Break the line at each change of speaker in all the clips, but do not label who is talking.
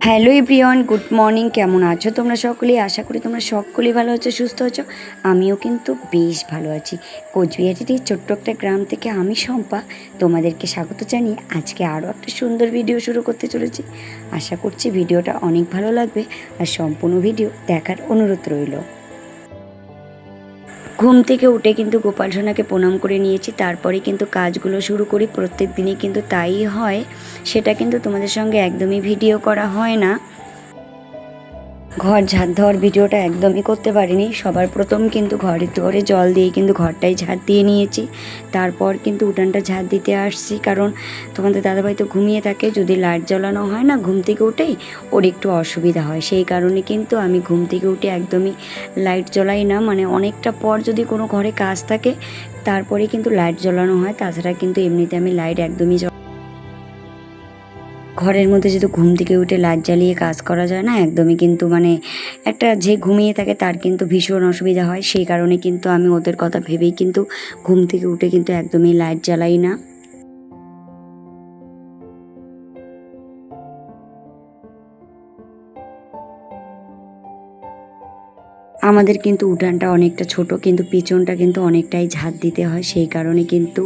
Hello everyone, good morning. কেমন আছো তোমরা সকলেই? আশা করি তোমরা সকলেই ভালো আছো, সুস্থ আছো। আমিও কিন্তু বেশ ভালো আছি। কোচবিহারের এই ছোট্ট একটা গ্রাম থেকে আমি শম্পা তোমাদেরকে স্বাগত জানিয়ে আজকে আরও একটা সুন্দর ভিডিও শুরু করতে চলেছি। আশা করছি ভিডিওটা অনেক ভালো লাগবে আর সম্পূর্ণ ভিডিও দেখার অনুরোধ রইল। ঘুম থেকে উঠে কিন্তু গোপাল সোনাকে প্রণাম করে নিয়েছি, তারপরে কিন্তু কাজগুলো শুরু করি। প্রত্যেক দিনই কিন্তু তাই হয়, সেটা কিন্তু তোমাদের সঙ্গে একদমই ভিডিও করা হয় না। ঘর ঝাড় দেওয়ার ভিডিওটা একদমই করতে পারিনি। সবার প্রথম কিন্তু ঘরের দুয়ারে জল দিয়ে কিন্তু ঘরটাই ঝাড় দিয়ে নিয়েছি। তারপর কিন্তু উঠানটা ঝাড় দিতে আসছি, কারণ তোমাদের দাদাভাই তো ঘুমিয়ে থাকে। যদি লাইট জ্বালানো হয় না ঘুম থেকে উঠেই, ওর একটু অসুবিধা হয়। সেই কারণে কিন্তু আমি ঘুম থেকে উঠে একদমই লাইট জ্বলাই না। মানে অনেকটা পর যদি কোনো ঘরে কাজ থাকে তারপরে কিন্তু লাইট জ্বালানো হয়, তাছাড়া কিন্তু এমনিতে আমি লাইট একদমই ঘরের মধ্যে যদি ঘুম থেকে উঠে লাইট জ্বালিয়ে কাজ করা যায় না, একদমই কিন্তু মানে একটা যে ঘুমিয়ে থাকে তার কিন্তু ভীষণ অসুবিধা হয়। সেই কারণে কিন্তু আমি ওদের কথা ভেবেই কিন্তু ঘুম থেকে উঠে কিন্তু একদমই লাইট জ্বালাই না। আমাদের কিন্তু উঠানটা অনেকটা ছোট, কিন্তু পিছনটা কিন্তু অনেকটাই ঝাড় দিতে হয়। সেই কারণে কিন্তু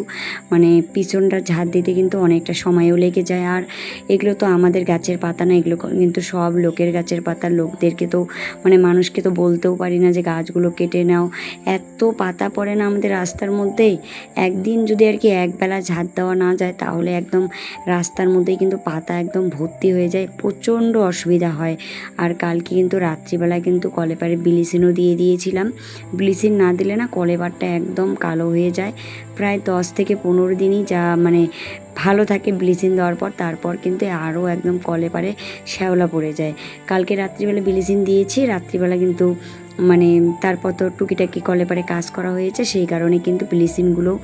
মানে পিছনটা ঝাড় দিতে কিন্তু অনেকটা সময়ও লেগে যায়। আর এগুলো তো আমাদের গাছের পাতা না, এগুলো কিন্তু সব লোকের গাছের পাতা। লোকদেরকে তো মানে মানুষকে তো বলতেও পারি না যে গাছগুলো কেটে নাও। এত পাতা পড়ে না আমাদের রাস্তার মধ্যেই। একদিন যদি আর কি একবেলা ঝাড় দেওয়া না যায় তাহলে একদম রাস্তার মধ্যেই কিন্তু পাতা একদম ভর্তি হয়ে যায়, প্রচণ্ড অসুবিধা হয়। আর কালকে কিন্তু রাত্রিবেলা কিন্তু কলেপারে ব্লিচিংও দিয়ে দিয়েছিলাম। ব্লিচিং না দিলে না কলেপারটা একদম কালো হয়ে যায়। প্রায় 10 থেকে 15 দিনই যা মানে ভালো থাকে ব্লিচিং দেওয়ার পর, তারপর কিন্তু আরও একদম কলেপারে শ্যাওলা পড়ে যায়। কালকে রাত্রিবেলা ব্লিচিং দিয়েছি, রাত্রিবেলা কিন্তু মানে তারপর তো টুকিটাকি কলেপারে কাজ করা হয়েছে, সেই কারণে কিন্তু ব্লিচিংগুলোও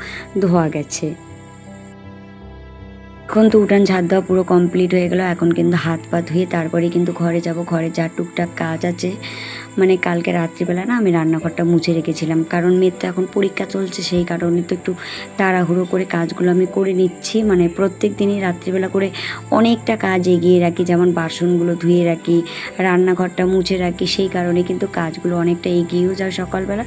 ধোয়া গেছে। এখন তো উঠান ঝাড় দেওয়া পুরো কমপ্লিট হয়ে গেল। এখন কিন্তু হাত পা ধুয়ে তারপরে কিন্তু ঘরে যাব। ঘরে যা টুকটাক কাজ আছে, মানে কালকে রাত্রিবেলা না আমি রান্নাঘরটা মুছে রেখেছিলাম, কারণ মেয়ের তো এখন পরীক্ষা চলছে। সেই কারণে তো একটু তাড়াহুড়ো করে কাজগুলো আমি করে নিচ্ছি। মানে প্রত্যেক দিনই রাত্রিবেলা করে অনেকটা কাজ এগিয়ে রাখি, যেমন বাসনগুলো ধুয়ে রাখি, রান্নাঘরটা মুছে রাখি। সেই কারণে কিন্তু কাজগুলো অনেকটা এগিয়েও যায় সকালবেলা।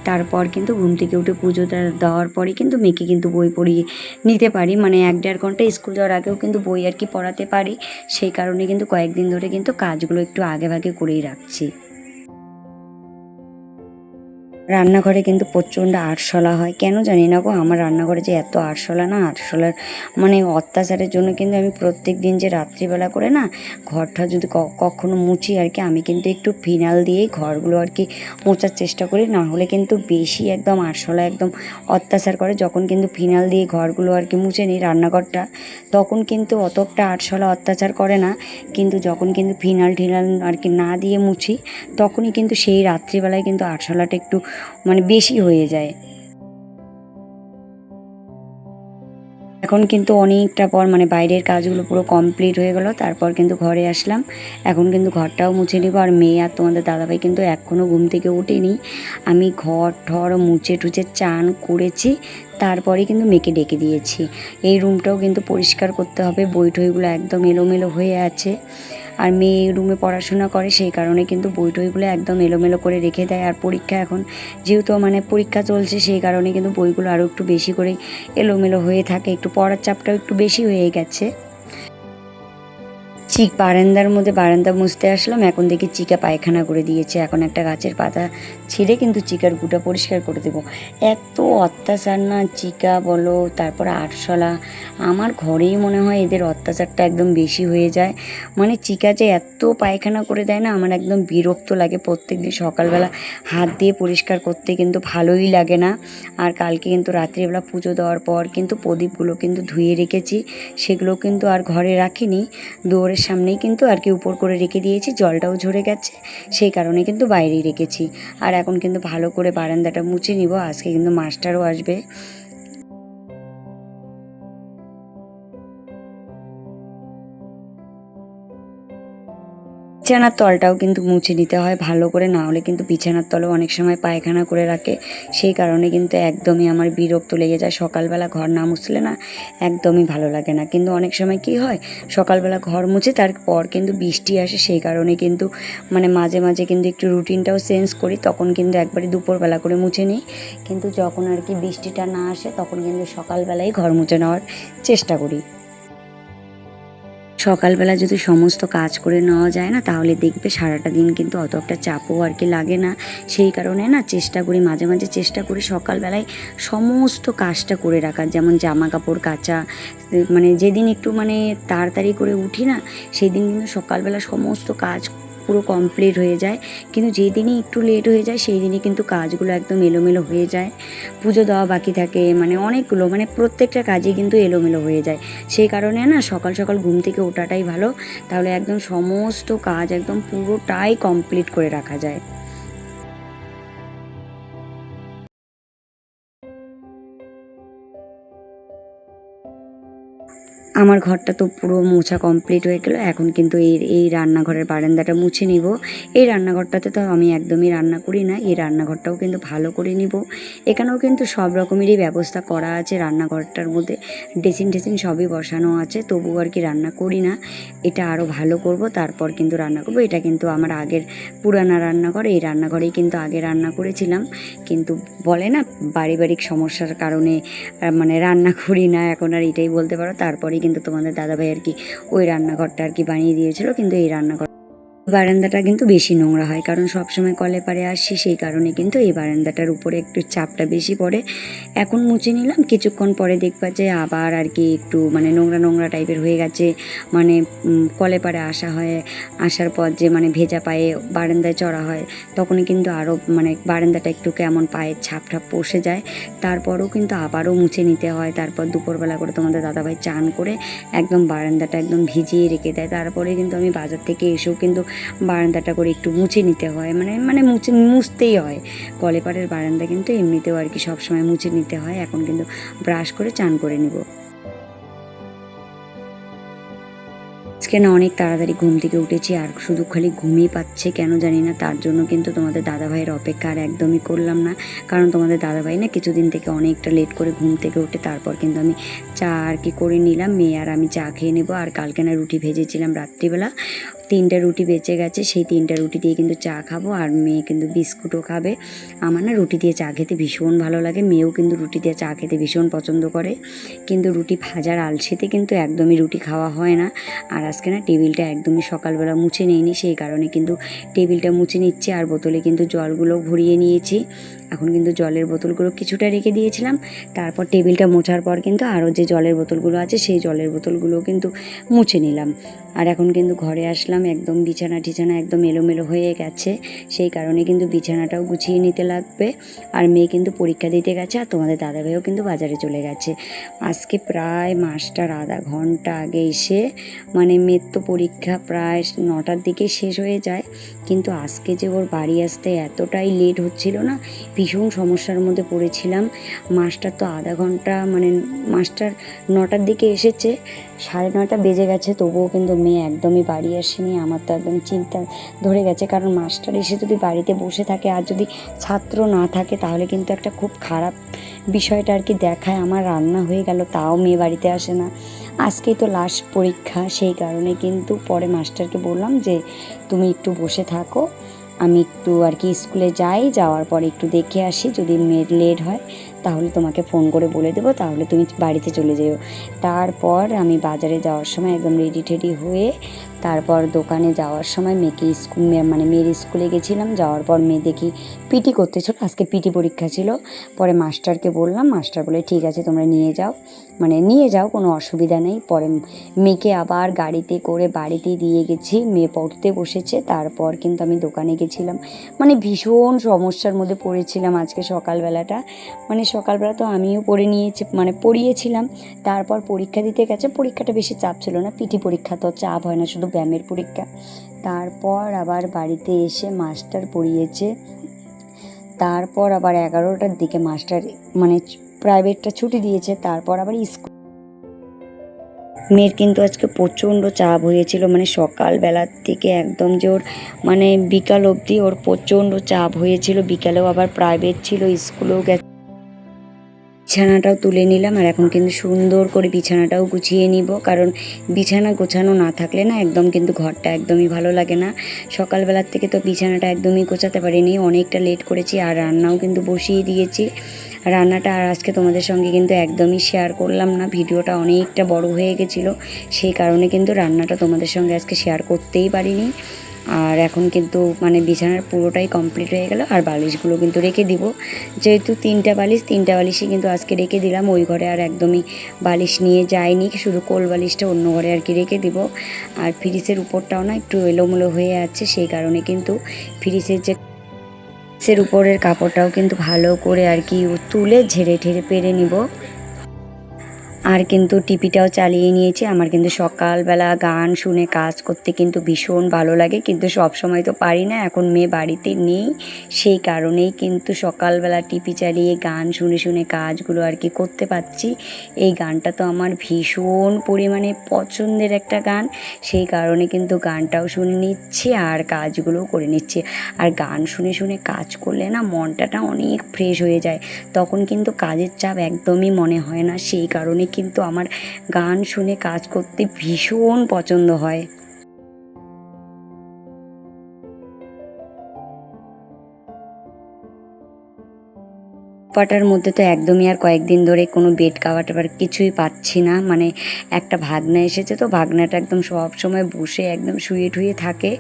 তারপর কিন্তু ঘুম থেকে উঠে পুজোটা দেওয়ার পরে কিন্তু মেয়েকে কিন্তু বই পড়িয়ে নিতে পারি। মানে 1-1.5 ঘন্টা স্কুল যাওয়ার আগেও কিন্তু বই আর কি পড়াতে পারি। সেই কারণে কিন্তু কয়েকদিন ধরে কিন্তু কাজগুলো একটু আগে ভাগে করেই রাখছি। রান্নাঘরে কিন্তু প্রচণ্ড আরশোলা হয়, কেন জানি না গো। আমার রান্নাঘরে যে এত আরশোলা না, আরশোলার মানে অত্যাচারের জন্য কিন্তু আমি প্রত্যেক দিন যে রাত্রিবেলা করে না ঘরটা যদি কখনো মুছি আর কি, আমি কিন্তু একটু ফিনাল দিয়েই ঘরগুলো আর কি মোছার চেষ্টা করি। না হলে কিন্তু বেশি একদম আরশোলা একদম অত্যাচার করে। যখন কিন্তু ফিনাল দিয়ে ঘরগুলো আর কি মুছে নিই রান্নাঘরটা, তখন কিন্তু অতটা আরশোলা অত্যাচার করে না। কিন্তু যখন কিন্তু ফিনাল ঠিনাল আর কি না দিয়ে মুছি, তখনই কিন্তু সেই রাত্রিবেলায় কিন্তু আরশোলাটা একটু মানে বেশি হয়ে যায়। এখন কিন্তু অনেকটা পর মানে বাইরের কাজগুলো পুরো কমপ্লিট হয়ে গেল, তারপর কিন্তু ঘরে আসলাম। এখন কিন্তু ঘরটাও মুছে নেবো। আর মেয়ে আর তোমাদের দাদাভাই কিন্তু এখনও ঘুম থেকে ওঠেনি। আমি ঘর ঠর মুছে টুছে চান করেছি, তারপরে কিন্তু মেয়েকে ডেকে দিয়েছি। এই রুমটাও কিন্তু পরিষ্কার করতে হবে, বই টইগুলো একদম এলোমেলো হয়ে আছে। আর মেয়ে রুমে পড়াশোনা করে, সেই কারণে কিন্তু বই টইগুলো একদম এলোমেলো করে রেখে দেয়। আর পরীক্ষা এখন যেহেতু মানে পরীক্ষা চলছে, সেই কারণে কিন্তু বইগুলো আরও একটু বেশি করে এলোমেলো হয়ে থাকে। একটু পড়ার চাপটাও একটু বেশি হয়ে গেছে। বারান্দার মধ্যে বারান্দা মুছতে আসলাম, এখন দেখি চিকা পায়খানা করে দিয়েছে। এখন একটা গাছের পাতা ছিঁড়ে কিন্তু চিকার গুঁটা পরিষ্কার করে দেবো। এত অত্যাচার না, চিকা বলো তারপর আরশোলা, আমার ঘরেই মনে হয় এদের অত্যাচারটা একদম বেশি হয়ে যায়। মানে চিকা যে এত পায়খানা করে দেয় না, আমার একদম বিরক্ত লাগে। প্রত্যেক দিন সকালবেলা হাত দিয়ে পরিষ্কার করতে কিন্তু ভালোই লাগে না। আর কালকে কিন্তু রাত্রিবেলা পুজো দেওয়ার পর কিন্তু প্রদীপগুলো কিন্তু ধুয়ে রেখেছি, সেগুলো কিন্তু আর ঘরে রাখিনি, দুয়ারের সামনেই কিন্তু আর কি উপর করে রেখে দিয়েছি। জলটাও ঝরে গেছে, সেই কারণে কিন্তু বাইরেই রেখেছি। আর এখন কিন্তু ভালো করে বারান্দাটা মুছে নিব, আজকে কিন্তু মাস্টারও আসবে। বিছানার তলটাও কিন্তু মুছে নিতে হয় ভালো করে, না হলে কিন্তু বিছানার তলেও অনেক সময় পায়খানা করে রাখে, সেই কারণে কিন্তু একদমই আমার বিরক্ত লেগে যায়। সকালবেলা ঘর না মুছলে না একদমই ভালো লাগে না। কিন্তু অনেক সময় কি হয়, সকালবেলা ঘর মুছে তারপর কিন্তু বৃষ্টি আসে, সেই কারণে কিন্তু মানে মাঝে মাঝে কিন্তু একটু রুটিনটাও চেঞ্জ করি, তখন কিন্তু একবারে দুপুরবেলা করে মুছে নিই। কিন্তু যখন আর কি বৃষ্টিটা না আসে তখন কিন্তু সকালবেলায় ঘর মুছে নেওয়ার চেষ্টা করি। সকালবেলা যদি সমস্ত কাজ করে নেওয়া যায় না, তাহলে দেখবে সারাটা দিন কিন্তু অত একটা চাপও আর কি লাগে না। সেই কারণে না চেষ্টা করি, মাঝে মাঝে চেষ্টা করি সকালবেলায় সমস্ত কাজটা করে রাখার। যেমন জামা কাপড় কাচা, মানে যেদিন একটু মানে তাড়াতাড়ি করে উঠি না, সেই দিন কিন্তু সকালবেলা সমস্ত কাজ পুরো কমপ্লিট হয়ে যায়। কিন্তু যেই দিনই একটু লেট হয়ে যায় সেই দিনই কিন্তু কাজগুলো একদম এলোমেলো হয়ে যায়। পুজো দেওয়া বাকি থাকে, মানে অনেকগুলো, মানে প্রত্যেকটা কাজই কিন্তু এলোমেলো হয়ে যায়। সেই কারণে না সকাল সকাল ঘুম থেকে ওঠাটাই ভালো, তাহলে একদম সমস্ত কাজ একদম পুরোটাই কমপ্লিট করে রাখা যায়। আমার ঘরটা তো পুরো মোছা কমপ্লিট হয়ে গেল। এখন কিন্তু এই রান্নাঘরের বারান্দাটা মুছে নিব। এই রান্নাঘরটাতে তো আমি একদমই রান্না করি না, এই রান্নাঘরটাও কিন্তু ভালো করে নিব। এখানেও কিন্তু সব রকমেরই ব্যবস্থা করা আছে, রান্নাঘরটার মধ্যে ড্রেসিং টেসিং সবই বসানো আছে, তবুও আর কি রান্না করি না। এটা আরও ভালো করব, তারপর কিন্তু রান্না করব। এটা কিন্তু আমার আগের পুরানা রান্নাঘর, এই রান্নাঘরেই কিন্তু আগে রান্না করেছিলাম। কিন্তু বলে না পারিবারিক সমস্যার কারণে মানে রান্না করি না এখন আর, এটাই বলতে পারো। তারপরেই কিন্তু তোমাদের দাদাভাই আর কি ওই রান্নাঘরটা আর কি বানিয়ে দিয়েছিল। কিন্তু এই রান্নাঘর বারান্দাটা কিন্তু বেশি নোংরা হয়, কারণ সবসময় কলে পারে আসি, সেই কারণে কিন্তু এই বারান্দাটার উপরে একটু চাপটা বেশি পড়ে। এখন মুছে নিলাম, কিছুক্ষণ পরে দেখবা যে আবার আর কি একটু মানে নোংরা নোংরা টাইপের হয়ে গেছে। মানে কলে পারে আসা হয়, আসার পর যে মানে ভেজা পায়ে বারান্দায় চড়া হয়, তখনই কিন্তু আরও মানে বারান্দাটা একটু কেমন পায়ের ছাপ ঠাপ বসে যায়। তারপরেও কিন্তু আবারও মুছে নিতে হয়। তারপর দুপুরবেলা করে তোমাদের দাদাভাই চান করে একদম বারান্দাটা একদম ভিজিয়ে রেখে দেয়। তারপরে কিন্তু আমি বাজার থেকে এসেও কিন্তু বারান্দাটা করে একটু মুছে নিতে হয়, মানে মানে মুছতেই হয়। কলেপাড়ের বারান্দা কিন্তু এমনিতেও আর কি সবসময় মুছে নিতে হয়। এখন কিন্তু ব্রাশ করে চান করে নিব। আজকে না অনেক তাড়াতাড়ি ঘুম থেকে উঠেছি, আর শুধু খালি ঘুমই পাচ্ছে কেন জানি না। তার জন্য কিন্তু তোমাদের দাদাভাইয়ের অপেক্ষা আর একদমই করলাম না, কারণ তোমাদের দাদাভাই না কিছুদিন থেকে অনেকটা লেট করে ঘুম থেকে উঠে। তারপর কিন্তু আমি চা আর কি করে নিলাম, মেয়ে আর আমি চা খেয়ে নেবো। আর কালকে না রুটি ভেজেছিলাম রাত্রিবেলা, 3টা রুটি বেঁচে গেছে, সেই 3টা রুটি দিয়ে কিন্তু চা খাবো। আর মেয়ে কিন্তু বিস্কুটও খাবে। আমার না রুটি দিয়ে চা খেতে ভীষণ ভালো লাগে, মেয়েও কিন্তু রুটি দিয়ে চা খেতে ভীষণ পছন্দ করে। কিন্তু রুটি ভাজার আলসেতে কিন্তু একদমই রুটি খাওয়া হয় না। আর আজকে না টেবিলটা একদমই সকালবেলা মুছে নিইনি, সেই কারণে কিন্তু টেবিলটা মুছে নিচ্ছি। আর বোতলে কিন্তু জলগুলো ভরিয়ে নিয়েছি। এখন কিন্তু জলের বোতলগুলো কিছুটা রেখে দিয়েছিলাম, তারপর টেবিলটা মোছার পর কিন্তু আরও যে জলের বোতলগুলো আছে সেই জলের বোতলগুলো কিন্তু মুছে নিলাম। আর এখন কিন্তু ঘরে আসলাম, একদম বিছানা টিছানা একদম এলোমেলো হয়ে গেছে, সেই কারণে কিন্তু বিছানাটাও গুছিয়ে নিতে লাগবে। আর মেয়ে কিন্তু পরীক্ষা দিতে গেছে, আর তোমাদের দাদাভাইও কিন্তু বাজারে চলে গেছে। আজকে প্রায় মাস্টার আধা ঘন্টা আগে এসে, মানে মেয়ের তো পরীক্ষা প্রায় 9টার দিকে শেষ হয়ে যায়, কিন্তু আজকে যে ওর বাড়ি আসতে এতটাই লেট হচ্ছিল না, ভীষণ সমস্যার মধ্যে পড়েছিলাম। মাস্টার তো আধা ঘন্টা, মানে মাস্টার 9টার দিকে এসেছে, 9:30 বেজে গেছে, তবুও কিন্তু মেয়ে একদমই বাড়ি আসেনি। আমার তো একদম চিন্তা ধরে গেছে, কারণ মাস্টার এসে যদি বাড়িতে বসে থাকে আর যদি ছাত্র না থাকে, তাহলে কিন্তু একটা খুব খারাপ বিষয়টা আর কি দেখায়। আমার রান্না হয়ে গেল, তাও মেয়ে বাড়িতে আসে না। আজকেই তো লাস্ট পরীক্ষা, সেই কারণে কিন্তু পরে মাস্টারকে বললাম যে তুমি একটু বসে থাকো, আমি একটু আর কি স্কুলে যাই, যাওয়ার পরে একটু দেখে আসি, যদি মেয়ের লেট হয় তাহলে তোমাকে ফোন করে বলে দেবো, তাহলে তুমি বাড়িতে চলে যেও। তারপর আমি বাজারে যাওয়ার সময় একদম রেডি টেডি হয়ে, তারপর দোকানে যাওয়ার সময় মেয়েকে স্কুল, মানে মেয়ের স্কুলে গেছিলাম। যাওয়ার পর মেয়ে দেখি পিটি করতেছিল, আজকে পিটি পরীক্ষা ছিল। পরে মাস্টারকে বললাম, মাস্টার বলে ঠিক আছে তোমরা নিয়ে যাও, মানে নিয়ে যাও, কোনো অসুবিধা নেই। পরে মেয়েকে আবার গাড়িতে করে বাড়িতে দিয়ে গেছি, মেয়ে পড়তে বসেছে। তারপর কিন্তু আমি দোকানে গেছিলাম, মানে ভীষণ সমস্যার মধ্যে পড়েছিলাম আজকে সকালবেলাটা। মানে সকালবেলা তো আমিও পড়ে নিয়েছি, মানে পড়িয়েছিলাম। তারপর পরীক্ষা দিতে গেছে, পরীক্ষাটা বেশি চাপ ছিল না, পিটি পরীক্ষা তো চাপ হয় না, শুধু ব্যায়ামের পরীক্ষা। তারপর আবার বাড়িতে এসে মাস্টার পড়িয়েছে। তারপর আবার 11টার দিকে মাস্টার মানে প্রাইভেটটা ছুটি দিয়েছে। তারপর আবার মেয়ের কিন্তু আজকে প্রচণ্ড চাপ হয়েছিল, মানে সকালবেলার থেকে একদম যে ওর মানে বিকাল অবধি ওর প্রচণ্ড চাপ হয়েছিল। বিকালেও আবার প্রাইভেট ছিল, স্কুলেও গেছে। বিছানাটাও তুলে নিলাম আর এখন কিন্তু সুন্দর করে বিছানাটাও গুছিয়ে নিব, কারণ বিছানা গোছানো না থাকলে না একদম কিন্তু ঘরটা একদমই ভালো লাগে না। সকালবেলার থেকে তো বিছানাটা একদমই গোছাতে পারিনি, অনেকটা লেট করেছি আর রান্নাও কিন্তু বসিয়ে দিয়েছি। রান্নাটা আর আজকে তোমাদের সঙ্গে কিন্তু একদমই শেয়ার করলাম না, ভিডিওটা অনেকটা বড় হয়ে গেছিলো, সেই কারণে কিন্তু রান্নাটা তোমাদের সঙ্গে আজকে শেয়ার করতেই পারিনি। আর এখন কিন্তু মানে বিছানার পুরোটাই কমপ্লিট হয়ে গেল আর বালিশগুলো কিন্তু রেখে দিব, যেহেতু তিনটা বালিশই কিন্তু আজকে রেখে দিলাম। ওই ঘরে আর একদমই বালিশ নিয়ে যাইনি, শুধু কোল বালিশটা অন্য ঘরে আর কি রেখে দিব। আর ফ্রিজের উপরটাও না একটু এলোমেলো হয়ে আছে, সেই কারণে কিন্তু ফ্রিজের উপরের কাপড়টাও কিন্তু ভালো করে আর কি তুলে ঝেড়ে ঠেড়ে পেরে নিব। আর কিন্তু টিভিটাও চালিয়ে নিয়েছি। আমার কিন্তু সকালবেলা গান শুনে কাজ করতে কিন্তু ভীষণ ভালো লাগে, কিন্তু সব সময় তো পারি না, এখন মেয়ে বাড়িতে নেই, সেই কারণেই কিন্তু সকালবেলা টিভি চালিয়ে গান শুনে শুনে কাজগুলো আর কি করতে পারছি। এই গানটা তো আমার ভীষণ পরিমাণে পছন্দের একটা গান, সেই কারণে কিন্তু গানটাও শুনে নিচ্ছি আর কাজগুলোও করে নিচ্ছি। আর গান শুনে শুনে কাজ করলে না মনটা অনেক ফ্রেশ হয়ে যায়, তখন কিন্তু কাজের চাপ একদমই মনে হয় না, সেই কারণে কিন্তু আমার গান শুনে কাজ করতে ভীষণ পছন্দ হয়। পাটার মধ্যে তো একদমই আর কয়েকদিন ধরে কোনো বেড কাভার টাভার কিছুই পাচ্ছি না, মানে একটা ভাগনা এসেছে তো ভাগনাটা একদম সব সময় বসে একদম শুয়ে ঠুয়ে থাকে,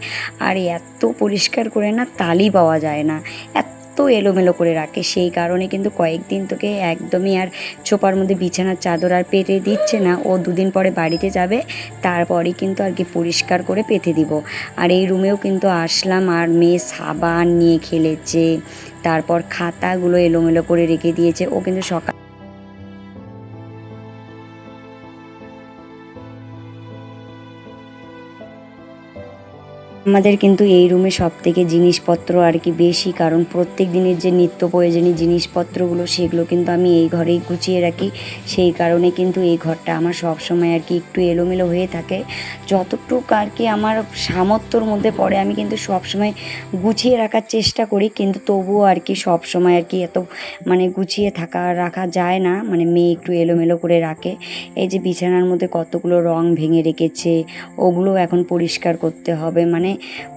আর এত পরিষ্কার করে না তালই পাওয়া যায় না, এত এলোমেলো করে রাখে, সেই কারণে কিন্তু কয়েকদিন তোকে একদমই আর ছোপার মধ্যে বিছানার চাদর আর পেতে দিচ্ছে না। ও দুদিন পরে বাড়িতে যাবে, তারপরে কিন্তু আর কি পরিষ্কার করে পেতে দিব। আর এই রুমেও কিন্তু আসলাম আর মেয়ে সাবান নিয়ে খেলেছে, তারপর খাতাগুলো এলোমেলো করে রেখে দিয়েছে। ও কিন্তু সকাল আমাদের কিন্তু এই রুমে সব থেকে জিনিসপত্র আর কি বেশি, কারণ প্রত্যেক দিনের যে নিত্য প্রয়োজনীয় জিনিসপত্রগুলো সেগুলো কিন্তু আমি এই ঘরেই গুছিয়ে রাখি, সেই কারণে কিন্তু এই ঘরটা আমার সব সময় আর কি একটু এলোমেলো হয়ে থাকে। যতটুকু আর কি আমার সামর্থ্যর মধ্যে পড়ে আমি কিন্তু সব সময় গুছিয়ে রাখার চেষ্টা করি, কিন্তু তবুও আর কি সব সময় আর কি এত মানে গুছিয়ে রাখা যায় না, মানে মেয়ে একটু এলোমেলো করে রাখে। এই যে বিছানার মধ্যে কতগুলো রং ভেঙে রেখেছে, ওগুলো এখন পরিষ্কার করতে হবে, মানে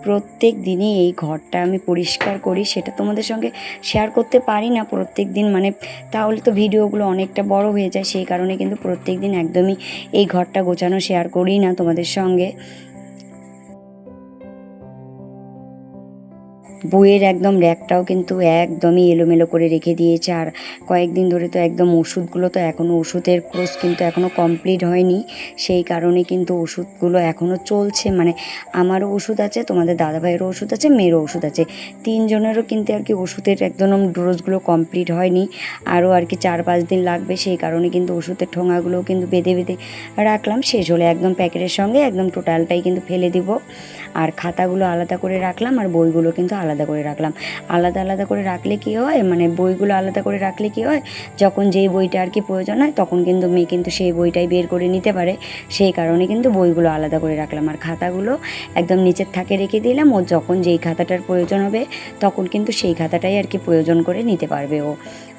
প্রত্যেক দিনই এই ঘরটা আমি পরিষ্কার করি, সেটা তোমাদের সঙ্গে শেয়ার করতে পারি না প্রত্যেক দিন, মানে তাহলে তো ভিডিওগুলো অনেকটা বড় হয়ে যায়, সেই কারণে কিন্তু প্রত্যেক দিন একদমই এই ঘরটা গোছানো শেয়ার করি না তোমাদের সঙ্গে। বইয়ের একদম র্যাকটাও কিন্তু একদমই এলোমেলো করে রেখে দিয়েছে। আর কয়েকদিন ধরে তো একদম ওষুধগুলো তো এখনও ওষুধের কোর্স কিন্তু এখনও কমপ্লিট হয়নি, সেই কারণে কিন্তু ওষুধগুলো এখনও চলছে, মানে আমারও ওষুধ আছে, তোমাদের দাদাভাইয়েরও ওষুধ আছে, মেয়েরও ওষুধ আছে, তিনজনেরও কিন্তু আর কি ওষুধের একদম ডোজগুলো কমপ্লিট হয়নি, আরও আর কি 4-5 দিন লাগবে, সেই কারণে কিন্তু ওষুধের ঠোঙাগুলোও কিন্তু বেঁধে বেঁধে রাখলাম, শেষ হলে একদম প্যাকেটের সঙ্গে একদম টোটালটাই কিন্তু ফেলে দিব। আর খাতাগুলো আলাদা করে রাখলাম আর বইগুলো কিন্তু আলাদা করে রাখলাম। আলাদা আলাদা করে রাখলে কী হয়, মানে বইগুলো আলাদা করে রাখলে কী হয়, যখন যেই বইটা আর কি প্রয়োজন হয় তখন কিন্তু মেয়ে কিন্তু সেই বইটাই বের করে নিতে পারে, সেই কারণে কিন্তু বইগুলো আলাদা করে রাখলাম। আর খাতাগুলো একদম নিচের থাকে রেখে দিলাম, ও যখন যেই খাতাটার প্রয়োজন হবে তখন কিন্তু সেই খাতাটাই আর কি প্রয়োজন করে নিতে পারবে ও।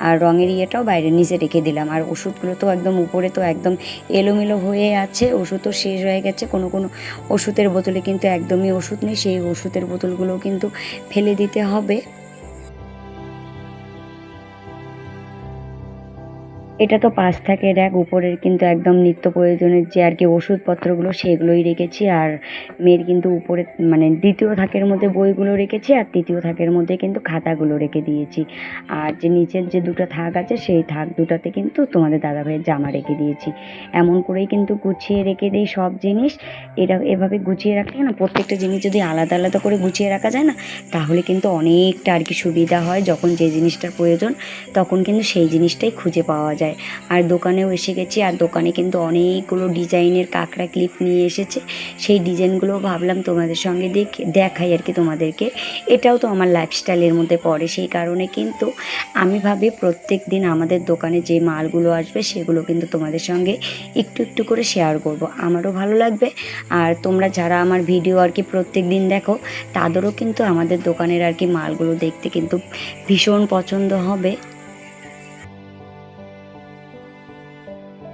আর রঙের ইয়েটাও বাইরে নিচে রেখে দিলাম। আর ওষুধগুলো তো একদম উপরে তো একদম এলোমেলো হয়ে আছে, ওষুধও শেষ হয়ে গেছে, কোনো কোনো ওষুধের বোতলে কিন্তু একদমই ওষুধ নেই, সেই ওষুধের বোতলগুলোও কিন্তু ফেলে দিতে হবে। এটা তো 5 থাকের র্যাক, উপরের কিন্তু একদম নিত্য প্রয়োজনের যে আর কি ওষুধপত্রগুলো সেগুলোই রেখেছি। আর মেয়ের কিন্তু উপরে মানে 2য় থাকের মধ্যে বইগুলো রেখেছি আর 3য় থাকের মধ্যে কিন্তু খাতাগুলো রেখে দিয়েছি। আর যে নিচের যে 2টা থাক আছে সেই থাক দুটাতে কিন্তু তোমাদের দাদাভাইয়ের জামা রেখে দিয়েছি। এমন করেই কিন্তু গুছিয়ে রেখে দিই সব জিনিস। এভাবে গুছিয়ে রাখলে না প্রত্যেকটা জিনিস যদি আলাদা আলাদা করে গুছিয়ে রাখা যায় না, তাহলে কিন্তু অনেকটা আর কি সুবিধা হয়, যখন যে জিনিসটার প্রয়োজন তখন কিন্তু সেই জিনিসটাই খুঁজে পাওয়া যায়। যায়। আর দোকানেও এসে গেছি, আর দোকানে কিন্তু অনেকগুলো ডিজাইনের কাঁকড়া ক্লিপ নিয়ে এসেছে। সেই ডিজাইনগুলো ভাবলাম তোমাদের সঙ্গে দেখাই আর কি তোমাদেরকে। এটাও তো আমার লাইফস্টাইলের মধ্যে পড়ে, সেই কারণে কিন্তু আমি ভাবি প্রত্যেক দিন আমাদের দোকানে যে মালগুলো আসবে সেগুলো কিন্তু তোমাদের সঙ্গে একটু একটু করে শেয়ার করব। আমারও ভালো লাগবে, আর তোমরা যারা আমার ভিডিও আর কি প্রত্যেক দিন দেখো তাদেরও কিন্তু আমাদের দোকানের আর কি মালগুলো দেখতে কিন্তু ভীষণ পছন্দ হবে।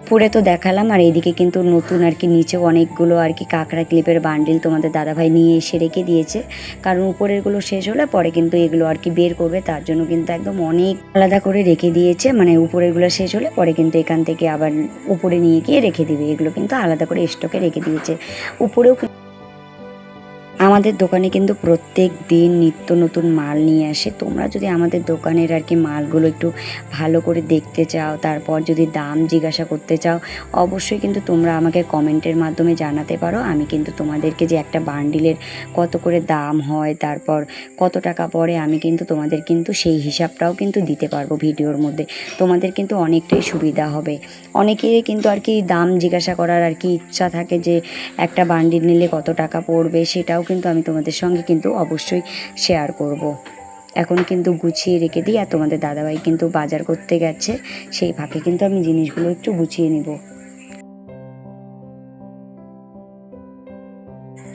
পুরে তো দেখালাম, আর এইদিকে কিন্তু নতুন আর কি নিচেও অনেকগুলো আর কি কাঁকড়া ক্লিপের বান্ডিল তোমাদের দাদাভাই নিয়ে এসে রেখে দিয়েছে, কারণ উপরেরগুলো শেষ হলে পরে কিন্তু এগুলো আর কি বের করবে, তার জন্য কিন্তু একদম অনেক আলাদা করে রেখে দিয়েছে। মানে উপরেরগুলো শেষ হলে পরে কিন্তু এখান থেকে আবার উপরে নিয়ে গিয়ে রেখে দিবে, এগুলো কিন্তু আলাদা করে স্টকে রেখে দিয়েছে। উপরেও আমাদের দোকানে কিন্তু প্রত্যেক দিন নিত্য নতুন মাল নিয়ে আসে। তোমরা যদি আমাদের দোকানের আর কি মালগুলো একটু ভালো করে দেখতে চাও, তারপর যদি দাম জিজ্ঞাসা করতে চাও, অবশ্যই কিন্তু তোমরা আমাকে কমেন্টের মাধ্যমে জানাতে পারো। আমি কিন্তু তোমাদেরকে যে একটা বান্ডিলের কত করে দাম হয়, তারপর কত টাকা পড়ে, আমি কিন্তু তোমাদের কিন্তু সেই হিসাবটাও কিন্তু দিতে পারবো ভিডিওর মধ্যে। তোমাদের কিন্তু অনেকটাই সুবিধা হবে। অনেকেরই কিন্তু আর কি দাম জিজ্ঞাসা করার আর কি ইচ্ছা থাকে যে একটা বান্ডিল নিলে কত টাকা পড়বে, সেটাও কিন্তু আমি তোমাদের সঙ্গে কিন্তু অবশ্যই শেয়ার করব। এখন কিন্তু গুছিয়ে রেখে দিই, আর তোমাদের দাদাভাই কিন্তু বাজার করতে গেছে, সেই ফাঁকে কিন্তু আমি জিনিসগুলো একটু গুছিয়ে নিব।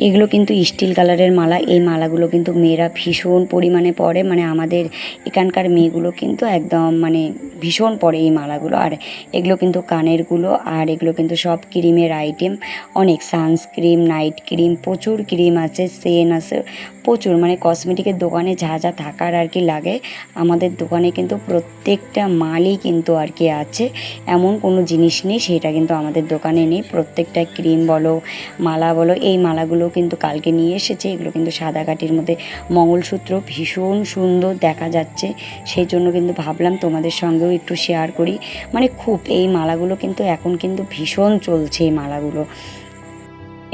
এগুলো কিন্তু স্টিল কালারের মালা। এই মালাগুলো কিন্তু মেয়েরা ভীষণ পরিমাণে পরে, মানে আমাদের এখানকার মেয়েগুলো কিন্তু একদম মানে ভীষণ পরে এই মালাগুলো। আর এগুলো কিন্তু কানেরগুলো, আর এগুলো কিন্তু সব ক্রিমের আইটেম, অনেক সানস্ক্রিম, নাইট ক্রিম, প্রচুর ক্রিম আছে, সেন আছে, প্রচুর মানে কসমেটিকের দোকানে যা যা থাকার আর কি লাগে আমাদের দোকানে কিন্তু প্রত্যেকটা মালই কিন্তু আর কি আছে। এমন কোনো জিনিস নেই সেটা কিন্তু আমাদের দোকানে নেই। প্রত্যেকটা ক্রিম বলো, মালা বলো, এই মালাগুলো কিন্তু কালকে নিয়ে এসেছে। এগুলো কিন্তু সাদা কাঠির মধ্যে মঙ্গলসূত্র, ভীষণ সুন্দর দেখা যাচ্ছে, সেই জন্য কিন্তু ভাবলাম তোমাদের সঙ্গেও একটু শেয়ার করি। মানে খুব এই মালাগুলো কিন্তু এখন কিন্তু ভীষণ চলছে এই মালাগুলো।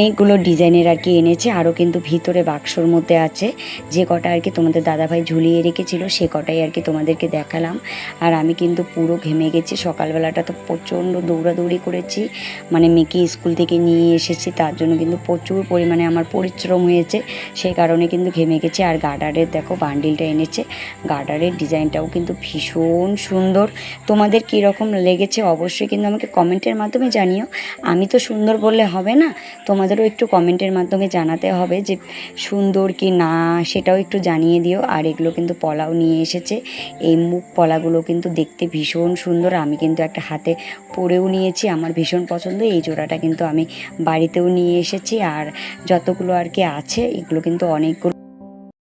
অনেকগুলো ডিজাইনের আর কি এনেছে, আরও কিন্তু ভিতরে বাক্সর মধ্যে আছে। যে কটা আর কি তোমাদের দাদাভাই ঝুলিয়ে রেখেছিল সে কটাই আর কি তোমাদেরকে দেখালাম। আর আমি কিন্তু পুরো ঘেমে গেছি, সকালবেলাটা তো প্রচণ্ড দৌড়াদৌড়ি করেছি, মানে মেয়েকে স্কুল থেকে নিয়ে এসেছি, তার জন্য কিন্তু প্রচুর পরিমাণে আমার পরিশ্রম হয়েছে, সেই কারণে কিন্তু ঘেমে গেছি। আর গার্ডারের দেখো বান্ডিলটা এনেছে, গার্ডারের ডিজাইনটাও কিন্তু ভীষণ সুন্দর। তোমাদের কীরকম লেগেছে অবশ্যই কিন্তু আমাকে কমেন্টের মাধ্যমে জানিও। আমি তো সুন্দর বললে হবে না, তোমাদেরও একটু কমেন্টের মাধ্যমে জানাতে হবে যে সুন্দর কি না, সেটাও একটু জানিয়ে দিও। আর এগুলো কিন্তু পলাও নিয়ে এসেছে, এই মুখ পলাগুলো কিন্তু দেখতে ভীষণ সুন্দর। আমি কিন্তু একটা হাতে পরেও নিয়েছি, আমার ভীষণ পছন্দ। এই জোড়াটা কিন্তু আমি বাড়িতেও নিয়ে এসেছি। আর যতগুলো আর কি আছে এগুলো কিন্তু অনেকগুলো